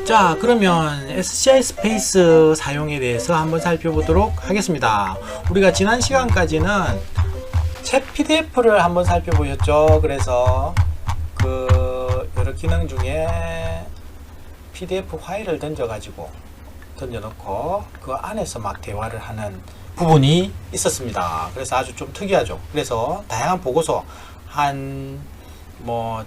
자, 그러면 SCI 스페이스 사용에 대해서 한번 살펴보도록 하겠습니다. 우리가 지난 시간까지는 챗 PDF를 한번 살펴보셨죠. 그래서 그 여러 기능 중에 PDF 파일을 던져놓고 그 안에서 막 대화를 하는 부분이 있었습니다. 그래서 아주 좀 특이하죠. 그래서 다양한 보고서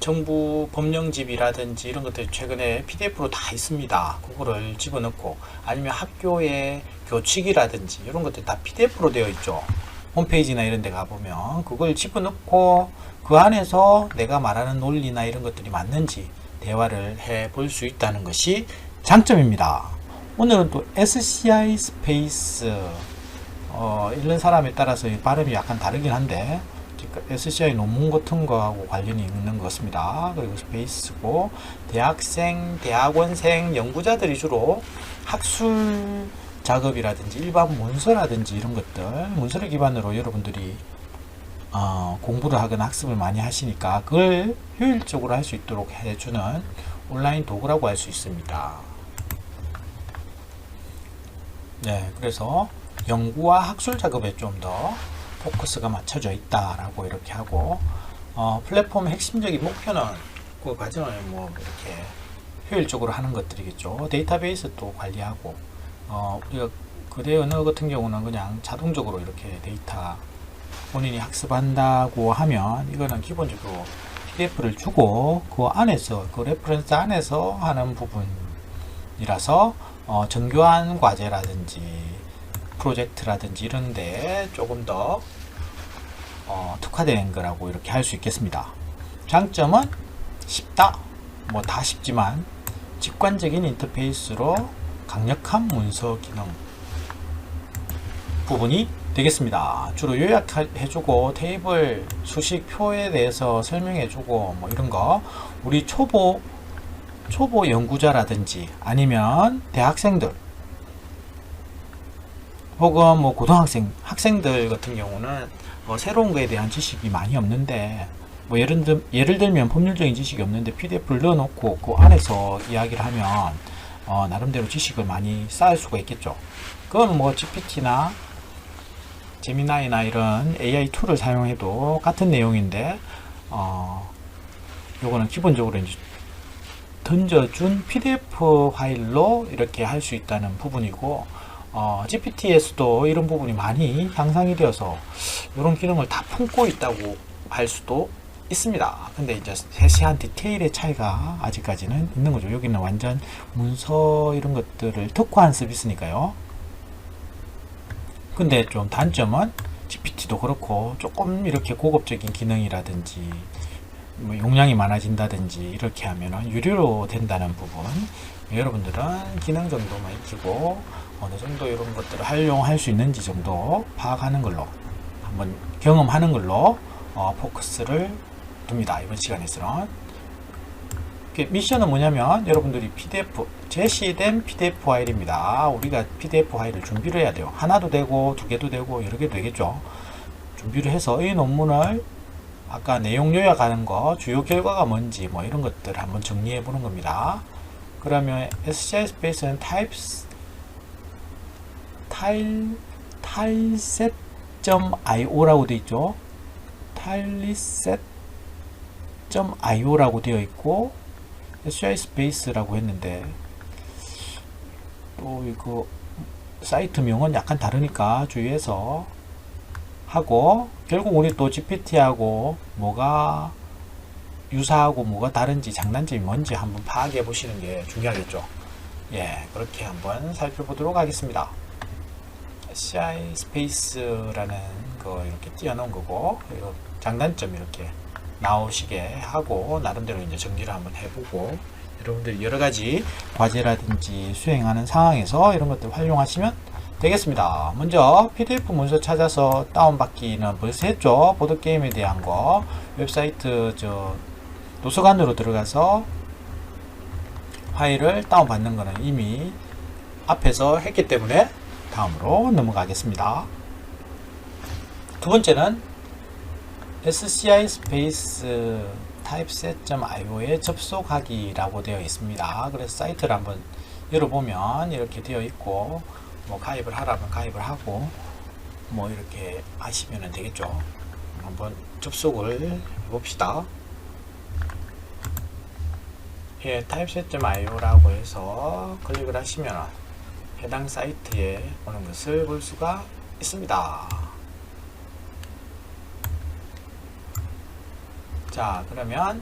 정부 법령집이라든지 이런 것들이 최근에 PDF로 다 있습니다. 그거를 집어넣고, 아니면 학교의 교칙이라든지 이런 것들이 다 PDF로 되어 있죠. 홈페이지나 이런 데 가보면 그걸 집어넣고 그 안에서 내가 말하는 논리나 이런 것들이 맞는지 대화를 해 볼 수 있다는 것이 장점입니다. 오늘은 또 SCI 스페이스 읽는 사람에 따라서 발음이 약간 다르긴 한데 SCI 논문 같은 거하고 관련이 있는 것 같습니다. 그리고 스페이스고, 대학생, 대학원생, 연구자들이 주로 학술 작업이라든지 일반 문서라든지 이런 것들, 문서를 기반으로 여러분들이 공부를 하거나 학습을 많이 하시니까 그걸 효율적으로 할 수 있도록 해주는 온라인 도구라고 할 수 있습니다. 네, 그래서 연구와 학술 작업에 좀 더 포커스가 맞춰져 있다라고 이렇게 하고, 플랫폼의 핵심적인 목표는 그 과정을 이렇게 효율적으로 하는 것들이겠죠. 데이터베이스도 관리하고, 우리가 그대 언어 같은 경우는 그냥 자동적으로 이렇게 데이터 본인이 학습한다고 하면 이거는 기본적으로 PDF를 주고 그 안에서, 그 레퍼런스 안에서 하는 부분이라서 정교한 과제라든지 프로젝트라든지 이런데 조금 더 특화된 거라고 이렇게 할 수 있겠습니다. 장점은 쉽다, 다 쉽지만 직관적인 인터페이스로 강력한 문서 기능 부분이 되겠습니다. 주로 요약해주고 테이블 수식표에 대해서 설명해주고 이런 거, 우리 초보 연구자라든지 아니면 대학생들 혹은 고등학생, 학생들 같은 경우는 새로운 거에 대한 지식이 많이 없는데, 예를 들면 법률적인 지식이 없는데 PDF를 넣어놓고 그 안에서 이야기를 하면 나름대로 지식을 많이 쌓을 수가 있겠죠. 그건 GPT나 제미나이나 이런 AI 툴을 사용해도 같은 내용인데, 요거는 기본적으로 이제 던져준 PDF 파일로 이렇게 할 수 있다는 부분이고, GPT에서도 이런 부분이 많이 향상이 되어서 이런 기능을 다 품고 있다고 할 수도 있습니다. 근데 이제 세세한 디테일의 차이가 아직까지는 있는 거죠. 여기는 완전 문서 이런 것들을 특화한 서비스니까요. 근데 좀 단점은 GPT도 그렇고 조금 이렇게 고급적인 기능이라든지 용량이 많아진다든지 이렇게 하면은 유료로 된다는 부분, 여러분들은 기능 정도만 익히고 어느 정도 이런 것들을 활용할 수 있는지 정도 파악하는 걸로, 한번 경험하는 걸로 포커스를 둡니다. 이번 시간에서는 미션은 뭐냐면, 여러분들이 제시된 PDF 파일입니다. 우리가 PDF 파일을 준비를 해야 돼요. 하나도 되고 두 개도 되고 여러 개도 되겠죠. 준비를 해서 이 논문을 아까 내용 요약하는 거, 주요 결과가 뭔지 이런 것들을 한번 정리해 보는 겁니다. 그러면 SCI 스페이스는 tileset.io라고 되어 있죠. tileset.io라고 되어 있고, SCI 스페이스라고 했는데 또 이거 사이트명은 약간 다르니까 주의해서 하고, 결국 우리 또 GPT하고 뭐가 유사하고 뭐가 다른지, 장단점이 뭔지 한번 파악해 보시는 게 중요하겠죠. 예, 그렇게 한번 살펴보도록 하겠습니다. SCI 스페이스라는 거 이렇게 띄워놓은 거고, 그리고 장단점 이렇게 나오시게 하고 나름대로 이제 정리를 한번 해보고, 여러분들이 여러 가지 과제라든지 수행하는 상황에서 이런 것들 활용하시면 되겠습니다. 먼저 PDF 문서 찾아서 다운받기는 벌써 했죠. 보드게임에 대한 거 웹사이트 도서관으로 들어가서 파일을 다운받는 거는 이미 앞에서 했기 때문에 다음으로 넘어가겠습니다. 두 번째는 SCI 스페이스 typeset.io에 접속하기라고 되어 있습니다. 그래서 사이트를 한번 열어보면 이렇게 되어 있고, 뭐 가입을 하라면 가입을 하고, 뭐 이렇게 하시면 되겠죠. 한번 접속을 해봅시다. 예, typeset.io라고 해서 클릭을 하시면 해당 사이트에 오는 것을 볼 수가 있습니다. 자, 그러면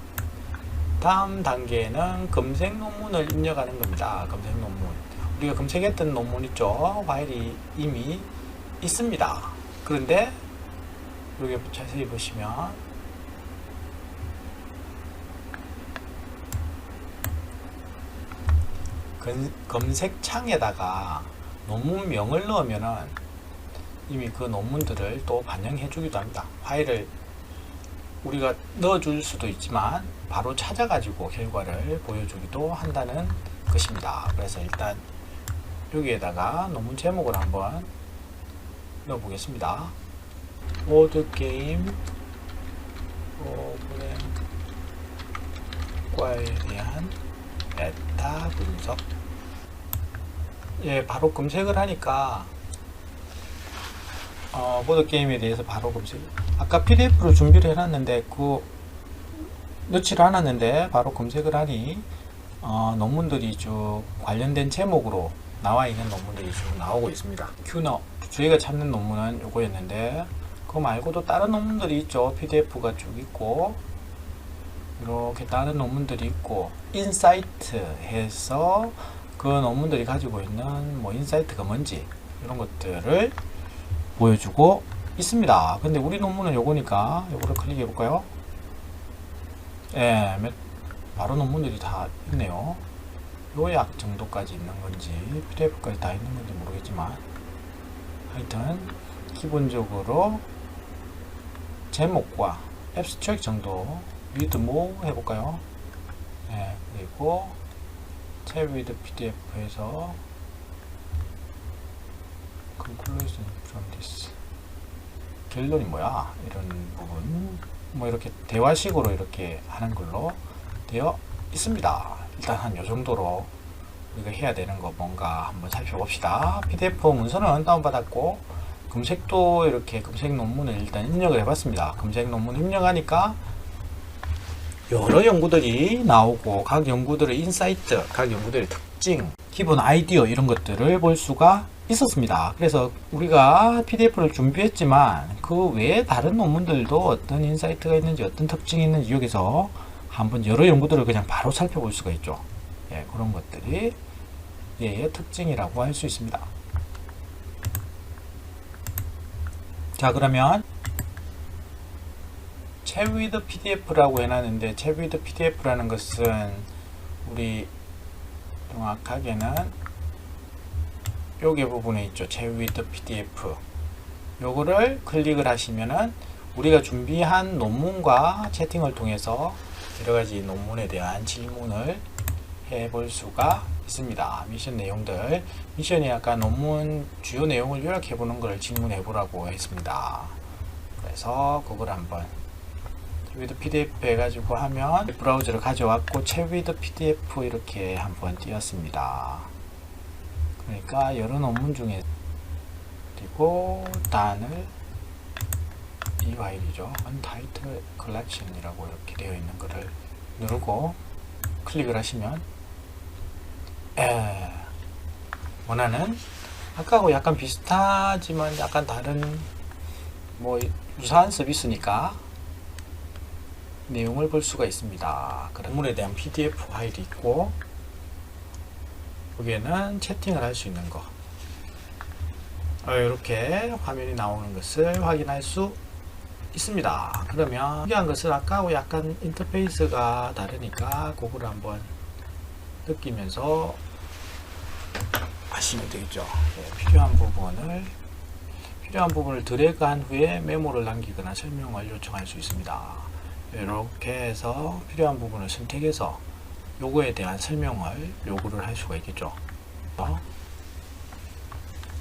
다음 단계는 검색 논문을 입력하는 겁니다. 검색 논문. 우리가 검색했던 논문 있죠? 파일이 이미 있습니다. 그런데 여기 자세히 보시면 검색창에다가 논문명을 넣으면은 이미 그 논문들을 또 반영해 주기도 합니다. 파일을 우리가 넣어줄 수도 있지만 바로 찾아가지고 결과를 보여주기도 한다는 것입니다. 그래서 일단 여기에다가 논문 제목을 한번 넣어 보겠습니다. 보드게임 프로그램과에 대한 메타 분석. 예, 바로 검색을 하니까 보드게임에 대해서 바로 검색. 아까 PDF로 준비를 해놨는데 넣지를 않았는데 바로 검색을 하니 논문들이 쭉 관련된 제목으로 나와 있는 논문들이 쭉 나오고 있습니다. 큐너 저희가 찾는 논문은 요거였는데 그거 말고도 다른 논문들이 있죠. PDF가 쭉 있고 이렇게 다른 논문들이 있고 인사이트 해서 그 논문들이 가지고 있는 뭐 인사이트가 뭔지 이런 것들을 보여주고 있습니다. 근데 우리 논문은 요거니까 요거를 클릭해 볼까요? 예, 바로 논문들이 다 있네요. 요약 정도까지 있는 건지 PDF까지 다 있는 건지 모르겠지만 하여튼 기본적으로 제목과 abstract 정도 read more 해볼까요? 예, 그리고 tab with PDF에서 conclusion from this 결론이 뭐야? 이런 부분 뭐 이렇게 대화식으로 이렇게 하는 걸로 되어 있습니다. 일단 한 요 정도로 우리가 해야 되는 거 뭔가 한번 살펴봅시다. PDF 문서는 다운받았고 검색도 이렇게 검색 논문을 일단 입력을 해봤습니다. 검색 논문 입력하니까 여러 연구들이 나오고 각 연구들의 인사이트, 각 연구들의 특징, 기본 아이디어 이런 것들을 볼 수가 있었습니다. 그래서 우리가 PDF를 준비했지만 그 외에 다른 논문들도 어떤 인사이트가 있는지 어떤 특징이 있는지 여기서 한번 여러 연구들을 그냥 바로 살펴볼 수가 있죠. 예, 그런 것들이 얘의 특징이라고 할 수 있습니다. 자, 그러면 Chat with PDF라고 해놨는데 Chat with PDF라는 것은 우리 정확하게는 요게 부분에 있죠. Chat with PDF 요거를 클릭을 하시면은 우리가 준비한 논문과 채팅을 통해서 여러가지 논문에 대한 질문을 해볼 수가 있습니다. 미션 내용들 미션이 약간 논문 주요 내용을 요약해 보는 걸 질문해 보라고 했습니다. 그래서 그걸 한번 with PDF 해가지고 하면 브라우저를 가져왔고 Chat with PDF 이렇게 한번 띄웠습니다. 그러니까 여러 논문 중에 그리고 단을 이 파일이죠. Untitled Collection이라고 이렇게 되어 있는 거를 누르고 클릭을 하시면 원하는 아까하고 약간 비슷하지만 약간 다른 뭐 유사한 서비스니까 내용을 볼 수가 있습니다. 그런 논문에 대한 PDF 파일이 있고 여기에는 채팅을 할 수 있는 거 이렇게 화면이 나오는 것을 확인할 수 있습니다. 그러면 특이한 것은 아까하고 약간 인터페이스가 다르니까 그거를 한번 느끼면서 하시면 되겠죠. 네, 필요한 부분을 드래그한 후에 메모를 남기거나 설명을 요청할 수 있습니다. 이렇게 해서 필요한 부분을 선택해서 요거에 대한 설명을 요구를 할 수가 있겠죠.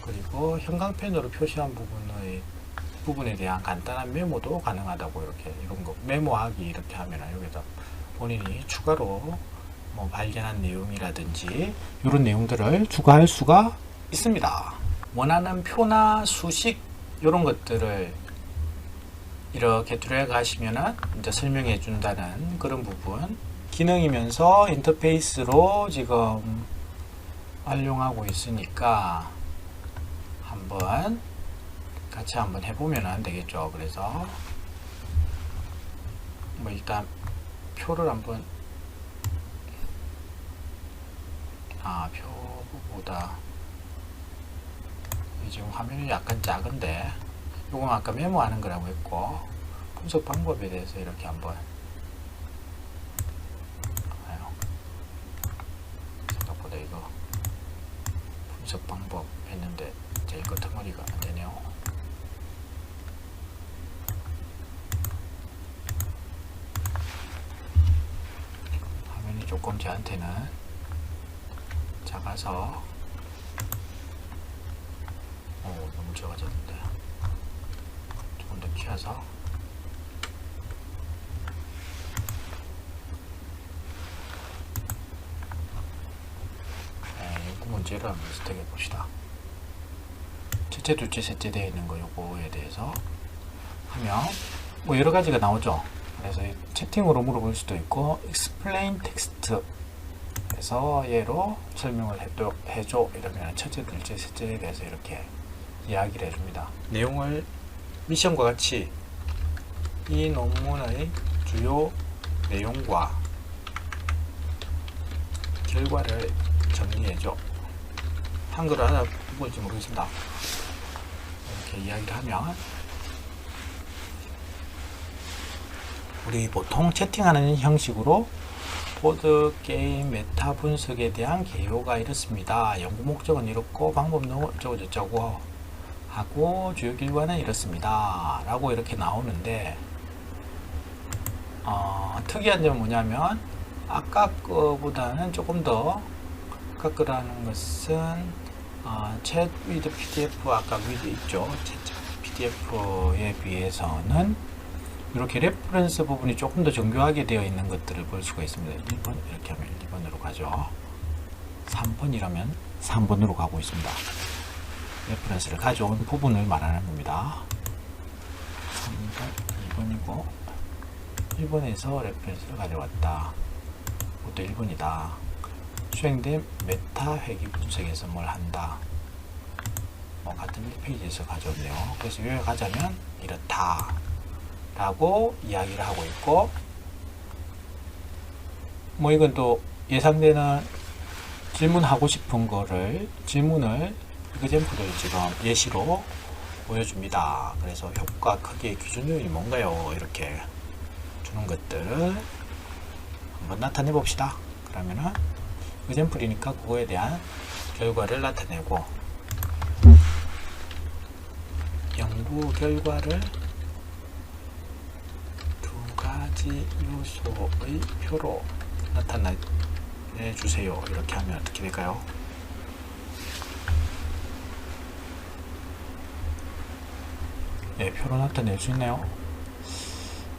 그리고 형광펜으로 표시한 부분의 부분에 대한 간단한 메모도 가능하다고 이렇게 이런 거 메모하기 이렇게 하면은 여기다 본인이 추가로 뭐 발견한 내용이라든지 이런 내용들을 추가할 수가 있습니다. 원하는 표나 수식 이런 것들을 이렇게 들어가시면은 이제 설명해 준다는 그런 부분 기능이면서 인터페이스로 지금 활용하고 있으니까 한번 같이 한번 해보면 안 되겠죠. 그래서 뭐 일단 표를 한번 표보다 지금 화면이 약간 작은데 요건 아까 메모하는 거라고 했고 분석 방법에 대해서 이렇게 한번 생각보다 이거 분석 방법 했는데 제 이거 덩어리가 안 되네요. 화면이 조금 저한테는 작아서 너무 작아졌는데 조금 더 키워서 요거 문제를 한번 스택해 봅시다. 첫째, 둘째, 셋째 되어 있는 거 요거에 대해서 하면 뭐 여러 가지가 나오죠. 그래서 채팅으로 물어볼 수도 있고 explain text 해서 얘로 설명을 해줘 이러면 첫째, 둘째, 셋째에 대해서 이렇게 이야기를 해줍니다. 내용을 미션과 같이 이 논문의 주요 내용과 결과를 정리해줘. 한글을 알아볼지 모르겠습니다. 이렇게 이야기를 하면 우리 보통 채팅하는 형식으로 보드게임 메타 분석에 대한 개요가 이렇습니다. 연구 목적은 이렇고 방법은 어쩌고 저쩌고 하고 주요 결과는 이렇습니다. 라고 이렇게 나오는데 특이한 점은 뭐냐면 아까 거보다는 조금 더 아까 거라는 것은 챗 위드 PDF 아까 위드 있죠. 챗 PDF에 비해서는 이렇게 레퍼런스 부분이 조금 더 정교하게 되어 있는 것들을 볼 수가 있습니다. 1번 이렇게 하면 1번으로 가죠. 3번이라면 3번으로 가고 있습니다. 레퍼런스를 가져온 부분을 말하는 겁니다. 3번, 2번이고 1번에서 레퍼런스를 가져왔다. 그것도 1번이다. 수행된 메타 회귀 분석에서 뭘 한다. 같은 1페이지에서 가져왔네요. 그래서 요약하자면 이렇다 라고 이야기를 하고 있고 뭐 이건 또 예상되는 질문하고 싶은 거를 질문을 이그젠플을 지금 예시로 보여줍니다. 그래서 효과 크기의 기준 요인이 뭔가요? 이렇게 주는 것들을 한번 나타내 봅시다. 그러면은 이그젠플이니까 그거에 대한 결과를 나타내고 연구 결과를 가지 요소의 표로 나타내 주세요. 이렇게 하면 어떻게 될까요? 네, 표로 나타낼 수 있나요?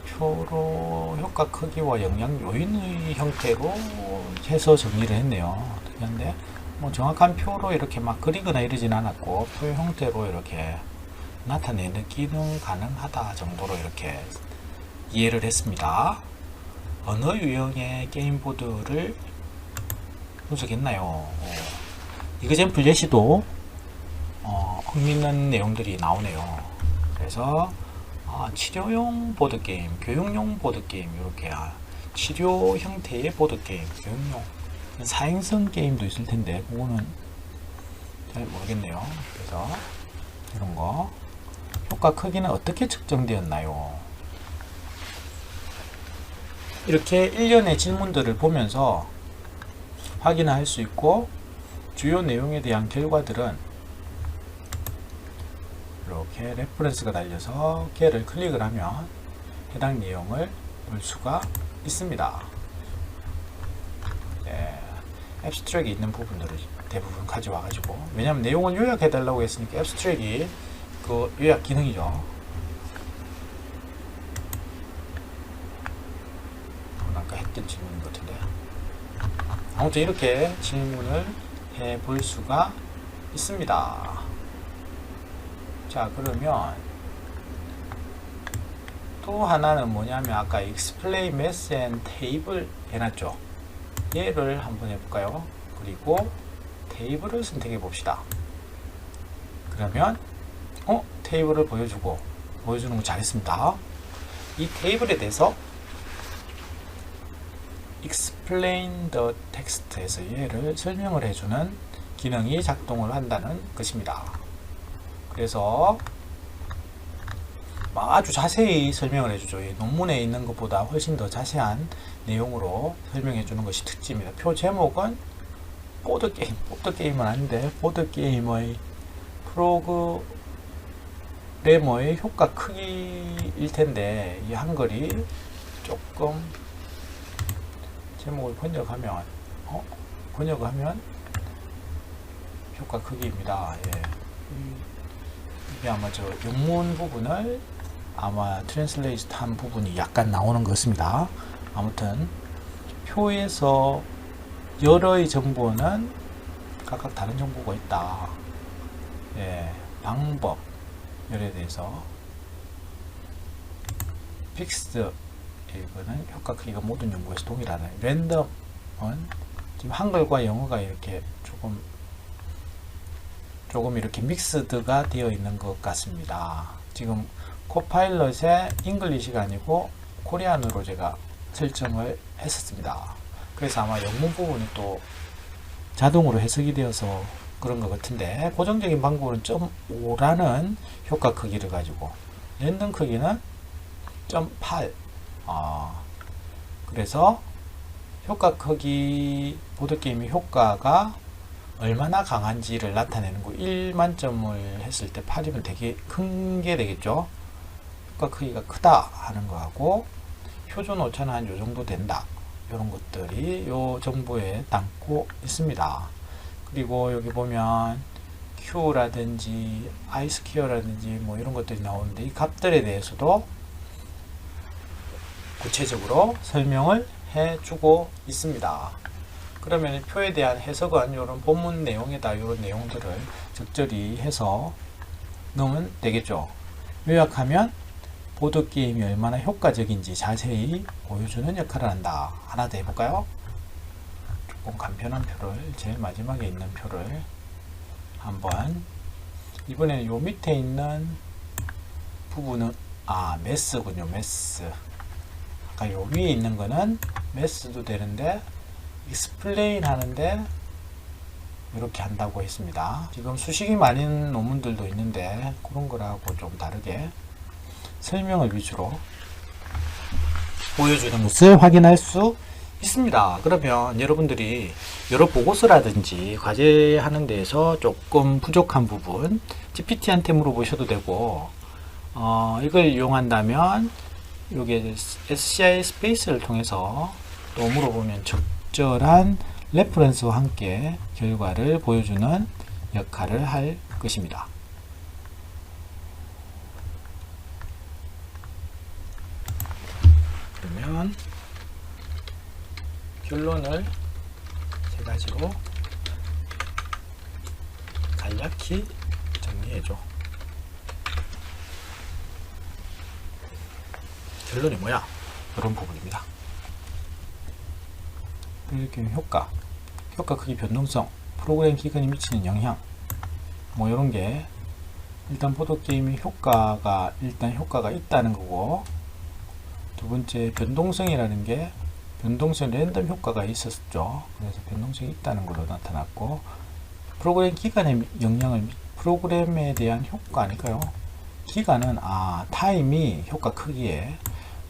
표로 효과 크기와 영향 요인의 형태로 해서 정리를 했네요. 특이한데 뭐 정확한 표로 이렇게 막 그리거나 이러진 않았고 표 형태로 이렇게 나타내는 기능 가능하다 정도로 이렇게 이해를 했습니다. 어느 유형의 게임보드를 분석했나요? 이그젠플 예시도 흥미있는 내용들이 나오네요. 그래서 치료용 보드게임, 교육용 보드게임 이렇게 치료 형태의 보드게임, 교육용 사행성 게임도 있을 텐데 그거는 잘 모르겠네요. 그래서 이런 거 효과 크기는 어떻게 측정되었나요? 이렇게 일련의 질문들을 보면서 확인할 수 있고 주요 내용에 대한 결과들은 이렇게 레퍼런스가 달려서 걔를 클릭을 하면 해당 내용을 볼 수가 있습니다. 앱스트랙이 있는 부분들을 대부분 가져와 가지고 왜냐하면 내용을 요약해 달라고 했으니까 앱스트랙이 그 요약 기능이죠. 있던 질문인 것 같은데. 아무튼 이렇게 질문을 해 볼 수가 있습니다. 자, 그러면 또 하나는 뭐냐면 아까 explain mass and table 해놨죠. 얘를 한번 해볼까요? 그리고 테이블을 선택해 봅시다. 그러면 테이블을 보여주는 거 잘했습니다. 이 테이블에 대해서 explain the text에서 얘를 설명을 해주는 기능이 작동을 한다는 것입니다. 그래서 아주 자세히 설명을 해주죠. 논문에 있는 것보다 훨씬 더 자세한 내용으로 설명해 주는 것이 특징입니다. 표 제목은 보드게임, 보드게임은 아닌데 보드게임의 프로그래머의 효과 크기일 텐데 이 한글이 조금 제목을 번역하면 효과 크기입니다. 예. 이게 아마 저 영문 부분을 아마 트랜슬레이트 한 부분이 약간 나오는 것 같습니다. 아무튼 표에서 여러의 정보는 각각 다른 정보가 있다. 예, 방법 열에 대해서 픽스드 이거는 효과 크기가 모든 정보에서 동일하다. 랜덤은 지금 한글과 영어가 이렇게 조금 이렇게 믹스드가 되어 있는 것 같습니다. 지금 코파일럿의 잉글리시가 아니고 코리안으로 제가 설정을 했었습니다. 그래서 아마 영문 부분이 또 자동으로 해석이 되어서 그런 것 같은데 고정적인 방법은 0.5라는 효과 크기를 가지고 랜덤 크기는 0.8 그래서 효과 크기 보드게임의 효과가 얼마나 강한지를 나타내는 거 1만점을 했을 때 8이면 되게 큰 게 되겠죠. 효과 크기가 크다 하는 거하고 표준 오차는 한 요 정도 된다. 이런 것들이 요 정보에 담고 있습니다. 그리고 여기 보면 Q라든지 iSquare라든지 뭐 이런 것들이 나오는데 이 값들에 대해서도 구체적으로 설명을 해주고 있습니다. 그러면 표에 대한 해석은 이런 본문 내용에다 이런 내용들을 적절히 해서 넣으면 되겠죠. 요약하면 보드게임이 얼마나 효과적인지 자세히 보여주는 역할을 한다. 하나 더 해볼까요? 조금 간편한 표를 제일 마지막에 있는 표를 한번 이번에는 요 밑에 있는 부분은 매스군요. 매스 아까 요 위에 있는 거는 매스도 되는데 explain 하는데 이렇게 한다고 했습니다. 지금 수식이 많은 논문들도 있는데 그런 거라고 좀 다르게 설명을 위주로 보여주는 것을 확인할 수 있습니다. 그러면 여러분들이 여러 보고서라든지 과제하는 데에서 조금 부족한 부분 GPT한테 물어보셔도 되고 이걸 이용한다면 여기 SCI 스페이스를 통해서 또 물어보면 적절한 레퍼런스와 함께 결과를 보여주는 역할을 할 것입니다. 그러면 결론을 세 가지로 간략히 정리해줘. 결론이 뭐야? 이런 부분입니다. 이렇게 효과 크기 변동성, 프로그램 기간이 미치는 영향, 뭐 이런 게 일단 보드게임의 효과가 있다는 거고, 두 번째 변동성이라는 게 변동성 랜덤 효과가 있었죠. 그래서 변동성이 있다는 걸로 나타났고, 프로그램 기간의 영향을 프로그램에 대한 효과 아닐까요? 기간은 타임이 효과 크기에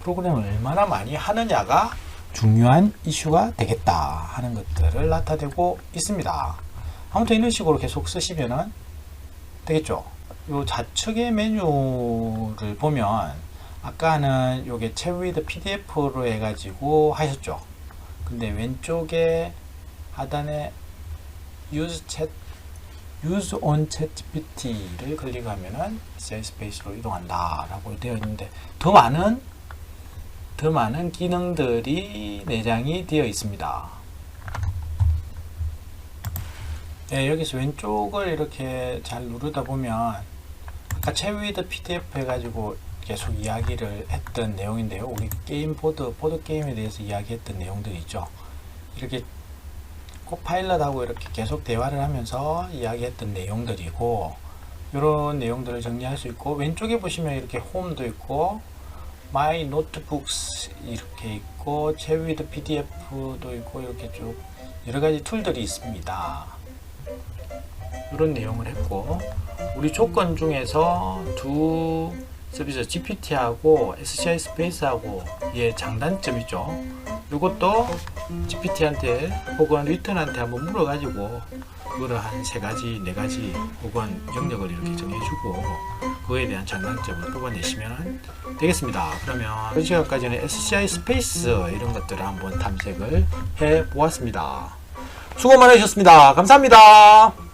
프로그램을 얼마나 많이 하느냐가 중요한 이슈가 되겠다 하는 것들을 나타내고 있습니다. 아무튼 이런 식으로 계속 쓰시면 되겠죠. 요 좌측의 메뉴를 보면 아까는 요게 챗 위드 PDF로 해가지고 하셨죠. 근데 왼쪽에 하단에 Use on ChatGPT를 클릭하면은 SCI 스페이스로 이동한다 라고 되어 있는데 더 많은 더 많은 기능들이 내장이 되어 있습니다. 네, 여기서 왼쪽을 이렇게 잘 누르다 보면 아까 채위드 PDF 해가지고 계속 이야기를 했던 내용인데요. 우리 게임 보드 게임에 대해서 이야기했던 내용들이 있죠. 이렇게 코파일럿하고 이렇게 계속 대화를 하면서 이야기했던 내용들이고, 이런 내용들을 정리할 수 있고, 왼쪽에 보시면 이렇게 홈도 있고 My Notebooks 이렇게 있고 채위드 PDF도 있고 이렇게 쭉 여러가지 툴들이 있습니다. 이런 내용을 했고, 우리 조건 중에서 두 서비스 GPT하고 SCI 스페이스하고 예 장단점이죠. 이것도 GPT한테 혹은 리턴한테 한번 물어가지고 그거를 한 3가지, 4가지 혹은 영역을 이렇게 정해주고 그거에 대한 장단점을 뽑아내시면 되겠습니다. 그러면 이 시간까지는 SCI 스페이스 이런 것들을 한번 탐색을 해 보았습니다. 수고 많으셨습니다. 감사합니다.